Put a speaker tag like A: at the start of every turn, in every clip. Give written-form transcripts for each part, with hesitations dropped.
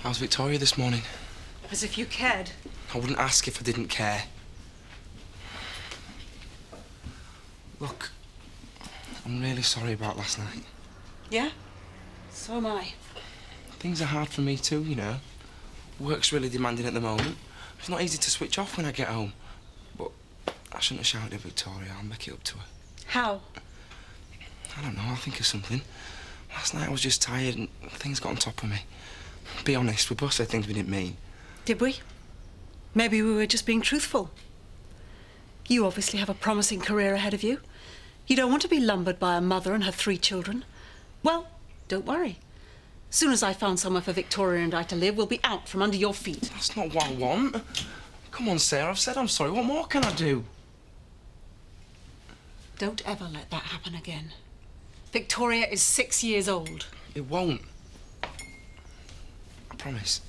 A: How's Victoria this morning?
B: As if you cared.
A: I wouldn't ask if I didn't care. Look, I'm really sorry about last night.
B: Yeah? So am I.
A: Things are hard for me too, you know. Work's really demanding at the moment. It's not easy to switch off when I get home. But I shouldn't have shouted at Victoria. I'll make it up to her.
B: How?
A: I don't know. I'll think of something. Last night I was just tired and things got on top of me. Be honest, we both said things we didn't mean.
B: Did we? Maybe we were just being truthful. You obviously have a promising career ahead of you. You don't want to be lumbered by a mother and her 3 children. Well, don't worry. As soon as I found somewhere for Victoria and I to live, we'll be out from under your feet.
A: That's not what I want. Come on, Sarah, I've said I'm sorry. What more can I do?
B: Don't ever let that happen again. Victoria is 6 years old.
A: It won't. I promise.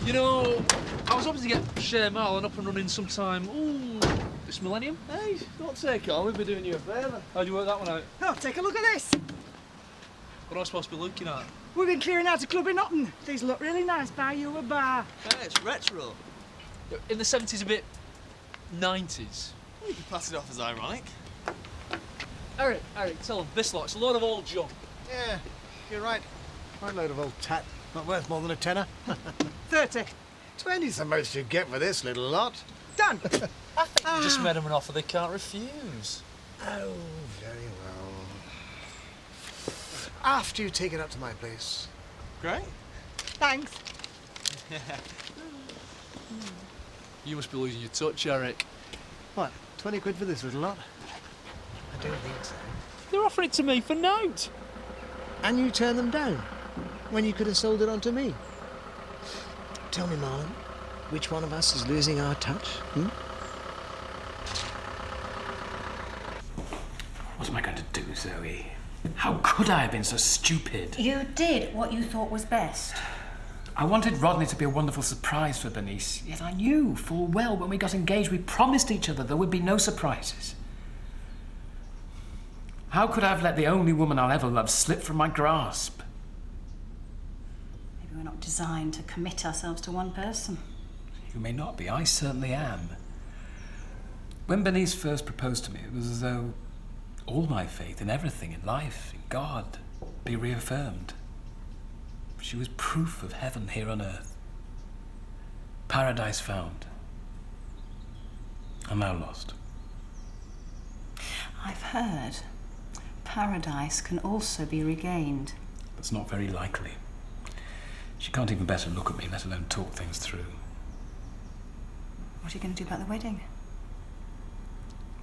C: You know, I was hoping to get Shea Marlin up and running sometime. Ooh, this millennium.
D: Hey, don't take it on. We'll be doing you a favour.
C: How'd you work that one out?
E: Oh, take a look at this.
C: What am I supposed to be looking at?
E: We've been clearing out a club in Otten. These look really nice. Buy you a bar.
D: Hey, it's retro.
C: In the 70s, a bit 90s.
D: You can pass it off as ironic.
C: Eric, tell them this lot, it's a load of old junk.
F: Yeah, you're right. Right load of old tat. Not worth more than a tenner.
E: 30.
F: 20's the most you get for this little lot.
E: Done.
C: I think you just made them an offer they can't refuse.
F: Oh, very well. After you take it up to my place.
D: Great.
E: Thanks.
C: You must be losing your touch, Eric.
F: What, 20 quid for this little lot? I don't think so.
C: They're offering it to me for note.
F: And you turn them down? When you could have sold it on to me? Tell me, Marlon, which one of us is losing our touch?
G: What am I going to do, Zoe? How could I have been so stupid?
H: You did what you thought was best.
G: I wanted Rodney to be a wonderful surprise for Bernice, yet I knew full well when we got engaged we promised each other there would be no surprises. How could I have let the only woman I'll ever love slip from my grasp?
H: Maybe we're not designed to commit ourselves to one person.
G: You may not be, I certainly am. When Bernice first proposed to me, it was as though all my faith in everything, in life, in God, be reaffirmed. She was proof of heaven here on earth. Paradise found. I'm now lost.
H: I've heard paradise can also be regained.
G: That's not very likely. She can't even bear to look at me, let alone talk things through.
H: What are you going to do about the wedding?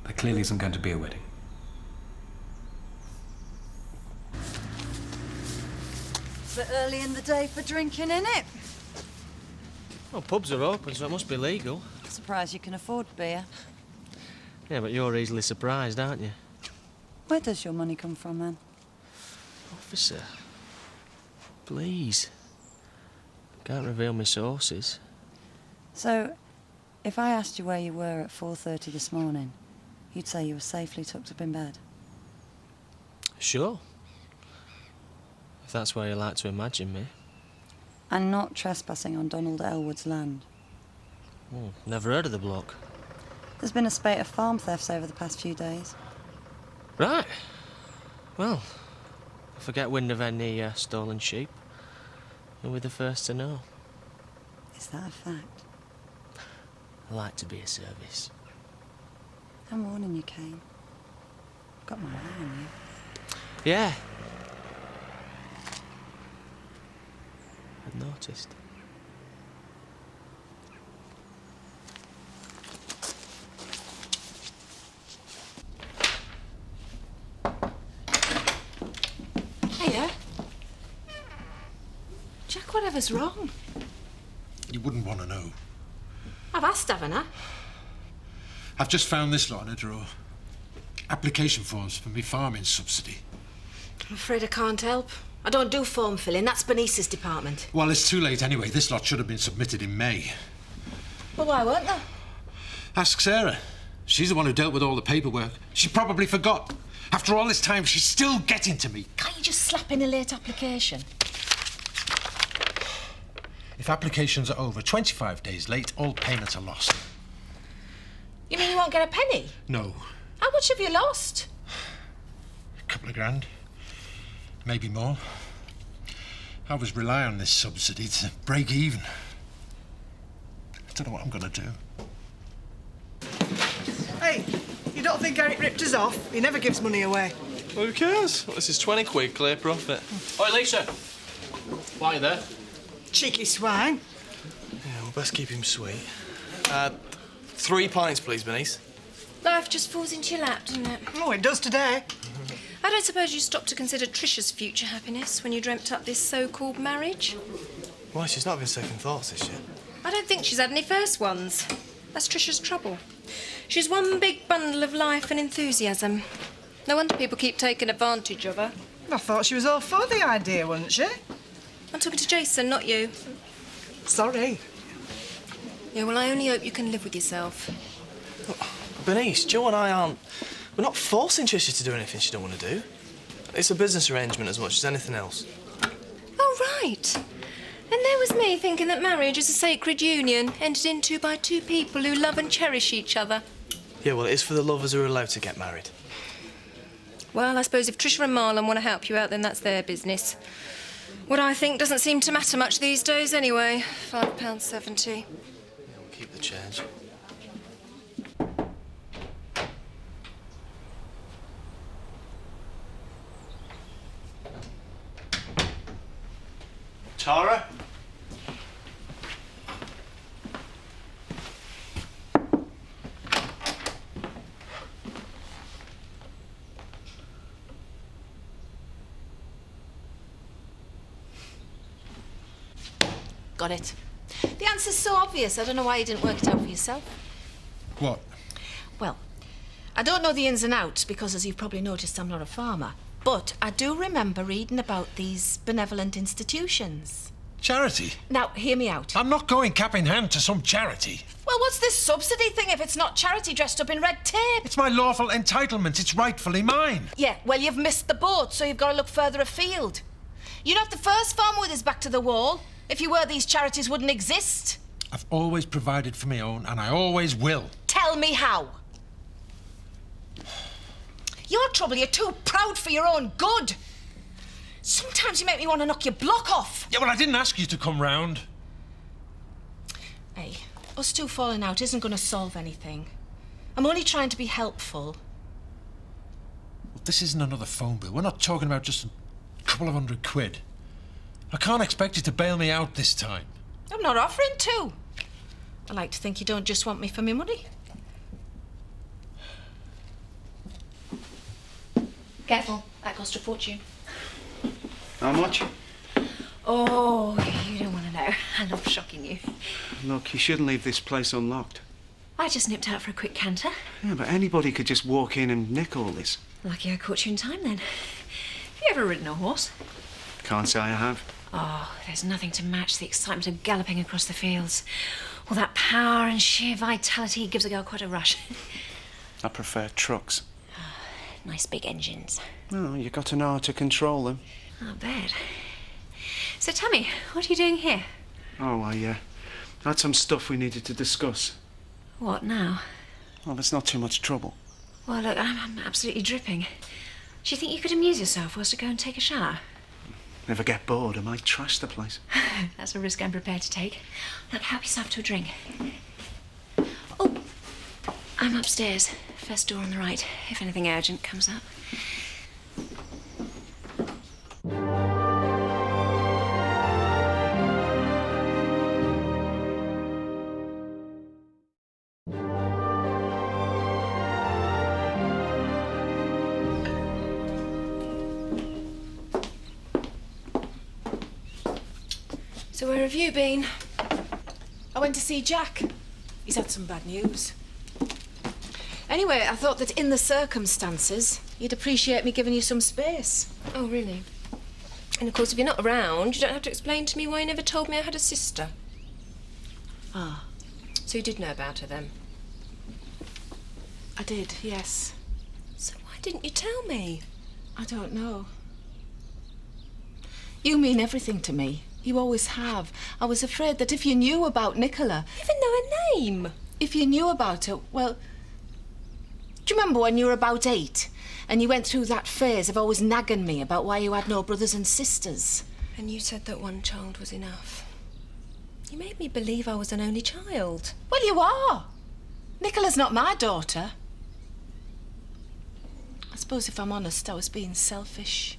G: There clearly isn't going to be a wedding.
I: Bit early in the day for drinking, innit?
D: Well, pubs are open, so it must be legal.
I: Surprised you can afford beer.
D: Yeah, but you're easily surprised, aren't you?
I: Where does your money come from, then?
D: Officer, please. Can't reveal my sources.
I: So, if I asked you where you were at 4:30 this morning, you'd say you were safely tucked up in bed?
D: Sure. If that's where you like to imagine me.
I: And not trespassing on Donald Elwood's land?
D: Oh, never heard of the bloke.
I: There's been a spate of farm thefts over the past few days.
D: Right. Well, if I get wind of any stolen sheep, you'll be the first to know.
I: Is that a fact?
D: I like to be of service.
I: I'm warning you, Kane. I've got my eye on you.
D: Yeah. I've noticed.
B: Hiya. Jack, whatever's wrong?
J: You wouldn't want to know.
B: I've asked, haven't I?
J: I've just found this lot in a drawer. Application forms for me farming subsidy.
B: I'm afraid I can't help. I don't do form filling. That's Bernice's department.
J: Well, it's too late anyway. This lot should have been submitted in May.
B: Well, why weren't they?
J: Ask Sarah. She's the one who dealt with all the paperwork. She probably forgot. After all this time, she's still getting to me.
K: Can't you just slap in a late application?
J: If applications are over 25 days late, all payments are lost.
K: You mean you won't get a penny?
J: No.
K: How much have you lost?
J: A couple of grand. Maybe more. I was relying on this subsidy to break even. I don't know what I'm going to do.
E: Hey, you don't think Eric ripped us off? He never gives money away.
D: Well, who cares? Well, this is 20 quid, clear profit. Oi, Lisa! Why are you there?
E: Cheeky swine.
D: Yeah, we'll best keep him sweet. 3 pints, please, Bernice.
L: Life just falls into your lap, doesn't it?
E: Oh, it does today.
L: I don't suppose you stopped to consider Trisha's future happiness when you dreamt up this so-called marriage?
D: Why, she's not having second thoughts this year.
L: I don't think she's had any first ones. That's Trisha's trouble. She's one big bundle of life and enthusiasm. No wonder people keep taking advantage of her.
E: I thought she was all for the idea, wasn't she?
L: I'm talking to Jason, not you.
E: Sorry.
L: Yeah, well, I only hope you can live with yourself.
D: Look, Bernice, Joe and I aren't... We're not forcing Trisha to do anything she don't want to do. It's a business arrangement as much as anything else.
L: Oh, right. And there was me thinking that marriage is a sacred union entered into by two people who love and cherish each other.
D: Yeah, well, it is for the lovers who are allowed to get married.
L: Well, I suppose if Trisha and Marlon want to help you out, then that's their business. What I think doesn't seem to matter much these days anyway. £5.70.
D: Yeah, we'll keep the change. Tara?
K: Got it. The answer's so obvious, I don't know why you didn't work it out for yourself.
J: What?
K: Well, I don't know the ins and outs because, as you've probably noticed, I'm not a farmer. But I do remember reading about these benevolent institutions.
J: Charity?
K: Now, hear me out.
J: I'm not going cap in hand to some charity.
K: Well, what's this subsidy thing if it's not charity dressed up in red tape?
J: It's my lawful entitlement. It's rightfully mine.
K: Yeah, well, you've missed the boat, so you've got to look further afield. You're not the first farmer with his back to the wall. If you were, these charities wouldn't exist.
J: I've always provided for my own, and I always will.
K: Tell me how. Your trouble, you're too proud for your own good. Sometimes you make me want to knock your block off.
J: Yeah, well, I didn't ask you to come round.
K: Hey, us two falling out isn't going to solve anything. I'm only trying to be helpful.
J: Well, this isn't another phone bill. We're not talking about just a couple of £100. I can't expect you to bail me out this time.
K: I'm not offering to. I like to think you don't just want me for my money.
L: Careful, that cost a fortune.
M: How much?
L: Oh, you don't want to know. I love shocking you.
M: Look, you shouldn't leave this place unlocked.
L: I just nipped out for a quick canter.
M: Yeah, but anybody could just walk in and nick all this.
L: Lucky I caught you in time, then. Have you ever ridden a horse?
M: Can't say I have.
L: Oh, there's nothing to match the excitement of galloping across the fields. All that power and sheer vitality gives a girl quite a rush.
M: I prefer trucks.
L: Nice big engines.
M: Oh, you got to know how to control them.
L: I bet. So tell me, what are you doing here?
M: Oh, I had some stuff we needed to discuss.
L: What now?
M: Well, it's not too much trouble.
L: Well, look, I'm absolutely dripping. Do you think you could amuse yourself whilst I go and take a shower?
M: Never get bored, I might trash the place.
L: That's a risk I'm prepared to take. Look, help yourself to a drink. Oh, I'm upstairs. First door on the right, if anything urgent comes up. So where have you been?
K: I went to see Jack. He's had some bad news. Anyway, I thought that in the circumstances, you'd appreciate me giving you some space.
L: Oh, really? And of course, if you're not around, you don't have to explain to me why you never told me I had a sister.
K: Ah.
L: So you did know about her then?
K: I did, yes.
L: So why didn't you tell me?
K: I don't know. You mean everything to me. You always have. I was afraid that if you knew about Nicola...
L: You even know her name.
K: If you knew about her, well... Do you remember when you were about 8 and you went through that phase of always nagging me about why you had no brothers and sisters?
L: And you said that one child was enough. You made me believe I was an only child.
K: Well, you are. Nicola's not my daughter. I suppose if I'm honest, I was being selfish.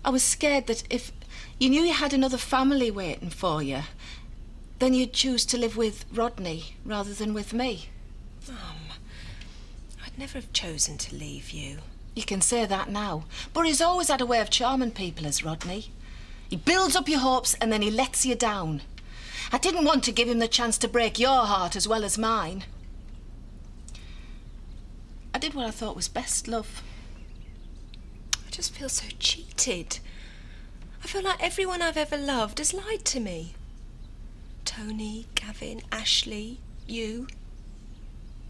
K: I was scared that if you knew you had another family waiting for you, then you'd choose to live with Rodney rather than with me.
L: I'd never have chosen to leave you.
K: You can say that now, but he's always had a way of charming people, as Rodney. He builds up your hopes and then he lets you down. I didn't want to give him the chance to break your heart as well as mine. I did what I thought was best, love.
L: I just feel so cheated. I feel like everyone I've ever loved has lied to me. Tony, Gavin, Ashley, you.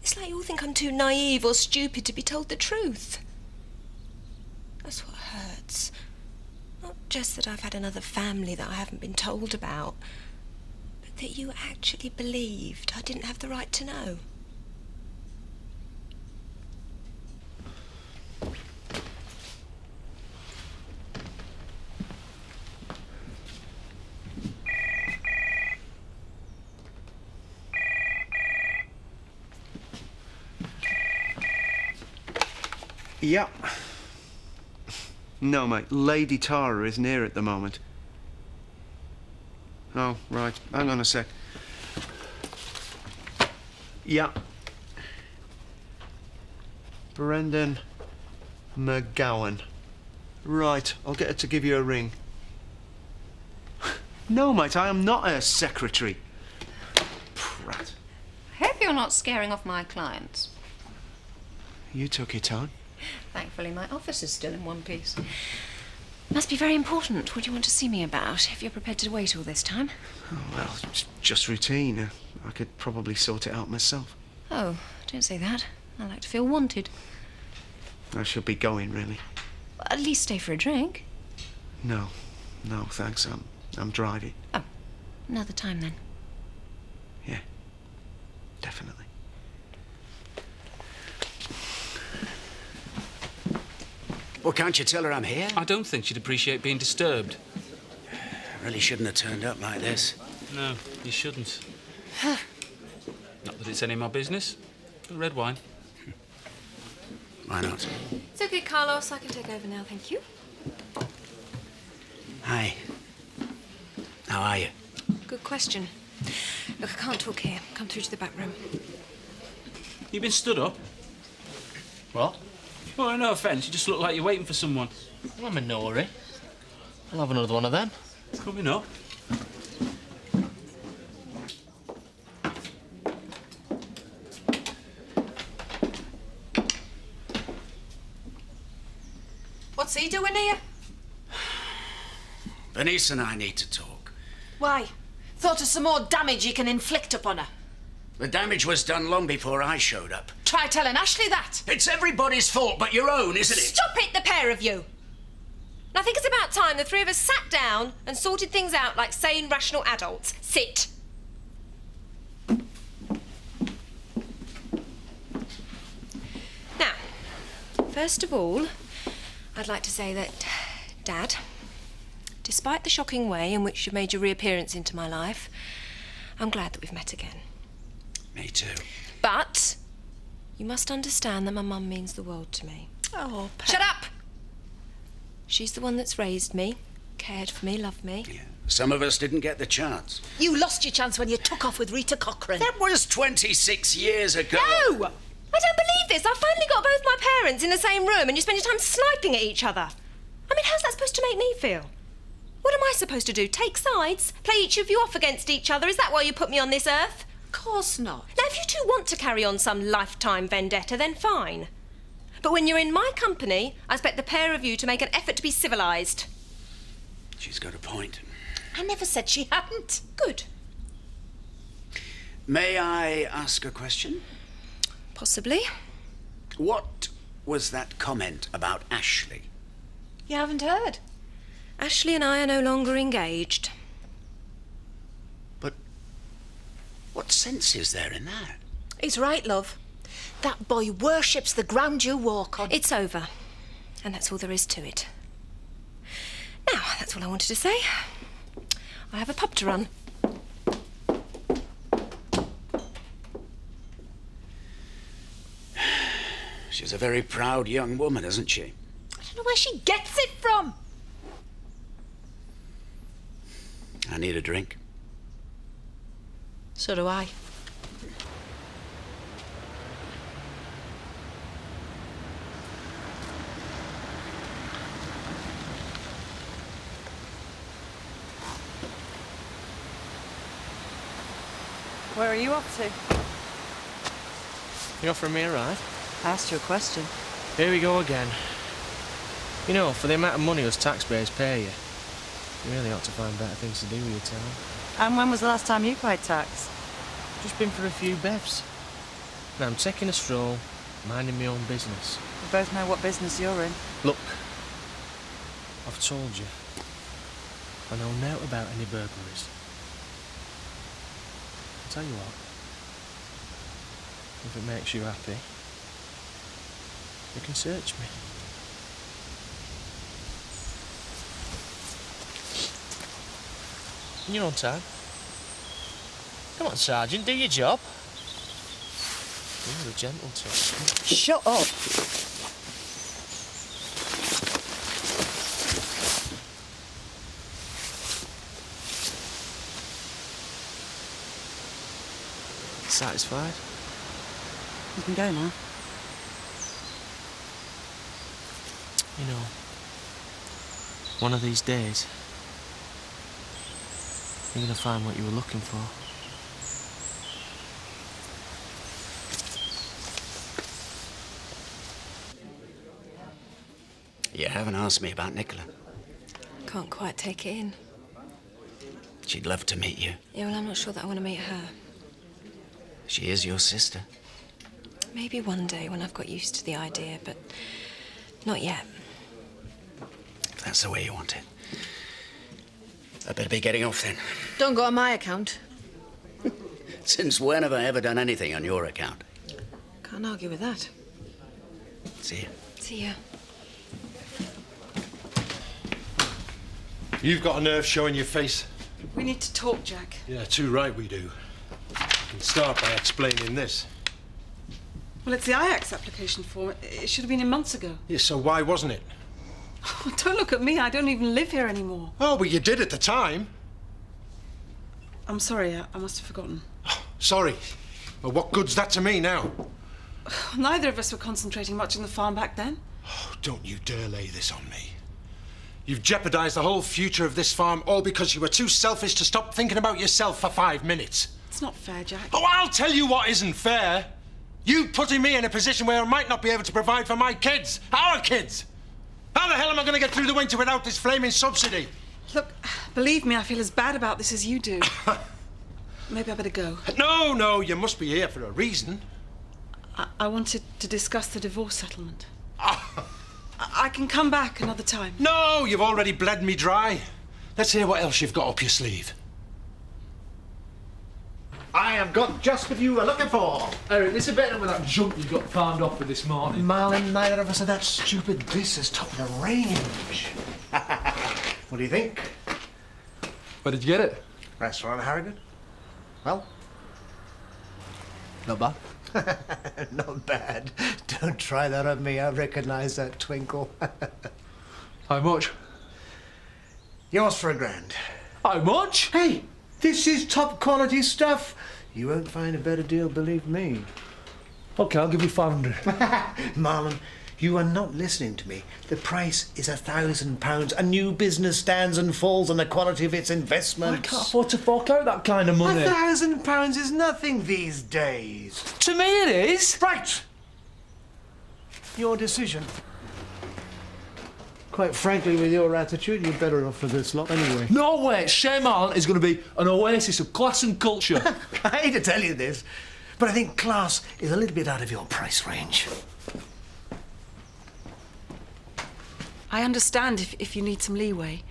L: It's like you all think I'm too naive or stupid to be told the truth. That's what hurts. Not just that I've had another family that I haven't been told about, but that you actually believed I didn't have the right to know.
M: Yeah. No, mate. Lady Tara isn't here at the moment. Oh, right. Hang on a sec. Yeah. Brendan McGowan. Right. I'll get her to give you a ring. No, mate. I am not her secretary. Prat.
N: I hope you're not scaring off my clients.
M: You took it on.
N: Thankfully, my office is still in one piece.
L: Must be very important. What do you want to see me about, if you're prepared to wait all this time?
M: Oh, well, it's just routine. I could probably sort it out myself.
L: Oh, don't say that. I like to feel wanted.
M: I should be going, really.
L: Well, at least stay for a drink.
M: No, thanks. I'm driving.
L: Oh, another time then.
M: Yeah, definitely.
O: Well, can't you tell her I'm here?
C: I don't think she'd appreciate being disturbed.
O: I really shouldn't have turned up like this.
C: No, you shouldn't. Not that it's any of my business. Red wine.
O: Why not?
L: It's okay, Carlos. I can take over now, thank you.
O: Hi. How are you?
L: Good question. Look, I can't talk here. Come through to the back room.
C: You been stood up?
D: What?
C: Oh, no offence. You just look like you're waiting for someone.
D: I'm in no hurry. I'll have another one of them.
C: Coming up.
K: What's he doing here?
O: Bernice and I need to talk.
K: Why? Thought of some more damage you can inflict upon her.
O: The damage was done long before I showed up.
K: Try telling Ashley that.
O: It's everybody's fault but your own, isn't it?
L: Stop it, the pair of you! And I think it's about time the three of us sat down and sorted things out like sane, rational adults. Sit. Now, first of all, I'd like to say that, Dad, despite the shocking way in which you've made your reappearance into my life, I'm glad that we've met again.
O: Me too.
L: But you must understand that my mum means the world to me.
K: Oh,
L: Shut up! She's the one that's raised me, cared for me, loved me.
O: Yeah. Some of us didn't get the chance.
K: You lost your chance when you took off with Rita Cochrane.
O: That was 26 years ago.
L: No! I don't believe this. I finally got both my parents in the same room and you spend your time sniping at each other. I mean, how's that supposed to make me feel? What am I supposed to do? Take sides? Play each of you off against each other? Is that why you put me on this earth?
K: Of course not.
L: Now, if you two want to carry on some lifetime vendetta, then fine. But when you're in my company, I expect the pair of you to make an effort to be civilised.
O: She's got a point.
K: I never said she hadn't.
L: Good.
O: May I ask a question?
L: Possibly.
O: What was that comment about Ashley?
L: You haven't heard? Ashley and I are no longer engaged.
O: But what sense is there in that?
K: He's right, love. That boy worships the ground you walk on.
L: It's over. And that's all there is to it. Now, that's all I wanted to say. I have a pub to run.
O: She's a very proud young woman, isn't she?
K: I don't know where she gets it from.
O: I need a drink.
K: So do I.
I: Where are you off to?
D: You offering me a ride?
I: I asked you a question.
D: Here we go again. You know, for the amount of money us taxpayers pay you, you really ought to find better things to do with your time.
I: And when was the last time you paid tax?
D: Just been for a few bevs. Now I'm taking a stroll, minding my own business.
I: We both know what business you're in.
D: Look, I've told you, I know nought about any burglaries. I'll tell you what, if it makes you happy, you can search me. In your own time. Come on, Sergeant, do your job. You're a gentle touch.
I: Shut up.
D: Satisfied?
I: You can go now.
D: You know, one of these days, you're gonna find what you were looking for.
O: You haven't asked me about Nicola.
L: Can't quite take it in.
O: She'd love to meet you.
L: Yeah, well, I'm not sure that I want to meet her.
O: She is your sister.
L: Maybe one day when I've got used to the idea, but not yet.
O: If that's the way you want it. I better be getting off then.
K: Don't go on my account.
O: Since when have I ever done anything on your account?
K: Can't argue with that.
O: See you.
L: See ya.
J: You've got a nerve showing your face.
B: We need to talk, Jack.
J: Yeah, too right we do. I can start by explaining this.
B: Well, it's the Ajax application form. It should have been in months ago.
J: Yeah, so why wasn't it?
B: Oh, don't look at me. I don't even live here anymore.
J: Oh, but you did at the time.
B: I'm sorry. I must have forgotten.
J: Sorry. Well, what good's that to me now?
B: Neither of us were concentrating much on the farm back then.
J: Oh, don't you dare lay this on me. You've jeopardized the whole future of this farm all because you were too selfish to stop thinking about yourself for 5 minutes.
B: It's not fair, Jack.
J: Oh, I'll tell you what isn't fair. You putting me in a position where I might not be able to provide for my kids, our kids. How the hell am I going to get through the winter without this flaming subsidy?
B: Look, believe me, I feel as bad about this as you do. Maybe I better go.
J: No, you must be here for a reason.
B: I wanted to discuss the divorce settlement. I can come back another time.
J: No, you've already bled me dry. Let's hear what else you've got up your sleeve.
M: I have got just what you were looking for.
C: Eric, this is better than that junk you got farmed off with this morning.
M: Marlin, neither of us are that stupid. This is top of the range. What do you think?
C: Where did you get it?
M: Restaurant Harrogate. Well?
C: Not bad.
M: Not bad. Don't try that on me. I recognise that twinkle.
C: How much?
M: Yours for £1,000.
C: How much?
M: Hey, this is top quality stuff. You won't find a better deal, believe me.
C: OK, I'll give you 500.
M: Marlon, you are not listening to me. The price is £1,000. A new business stands and falls on the quality of its investments.
C: I can't afford to fork out that kind of money.
M: £1,000 is nothing these days.
C: To me it is.
M: Right. Your decision. Quite frankly, with your attitude, you're better off for this lot anyway.
C: No way! Shea Marlin is going to be an oasis of class and culture.
M: I hate to tell you this, but I think class is a little bit out of your price range.
B: I understand if you need some leeway.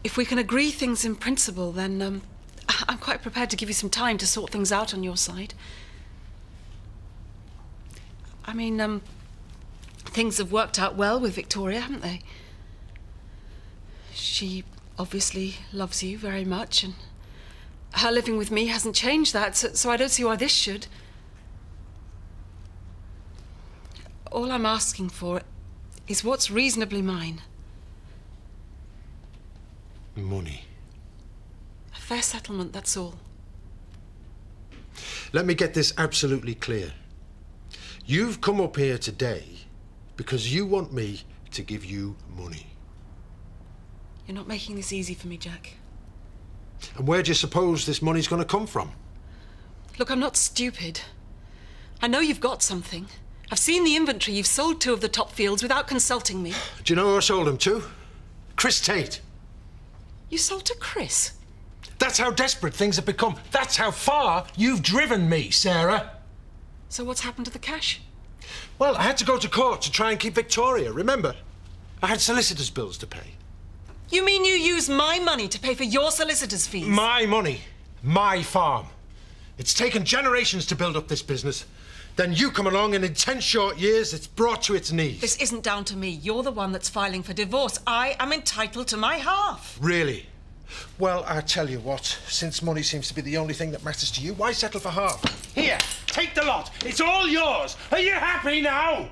B: If we can agree things in principle, then I'm quite prepared to give you some time to sort things out on your side. I mean, things have worked out well with Victoria, haven't they? She obviously loves you very much, and her living with me hasn't changed that, so I don't see why this should. All I'm asking for is what's reasonably mine.
J: Money.
B: A fair settlement, that's all.
J: Let me get this absolutely clear. You've come up here today because you want me to give you money.
B: You're not making this easy for me, Jack.
J: And where do you suppose this money's going to come from?
B: Look, I'm not stupid. I know you've got something. I've seen the inventory. You've sold 2 of the top fields without consulting me.
J: Do you know who I sold them to? Chris Tate.
B: You sold to Chris?
J: That's how desperate things have become. That's how far you've driven me, Sarah.
B: So what's happened to the cash?
J: Well, I had to go to court to try and keep Victoria, remember? I had solicitors' bills to pay.
B: You mean you use my money to pay for your solicitor's fees?
J: My money. My farm. It's taken generations to build up this business. Then you come along and in 10 short years, it's brought to its knees.
B: This isn't down to me. You're the one that's filing for divorce. I am entitled to my half.
J: Really? Well, I tell you what, since money seems to be the only thing that matters to you, why settle for half?
M: Here, take the lot. It's all yours. Are you happy now?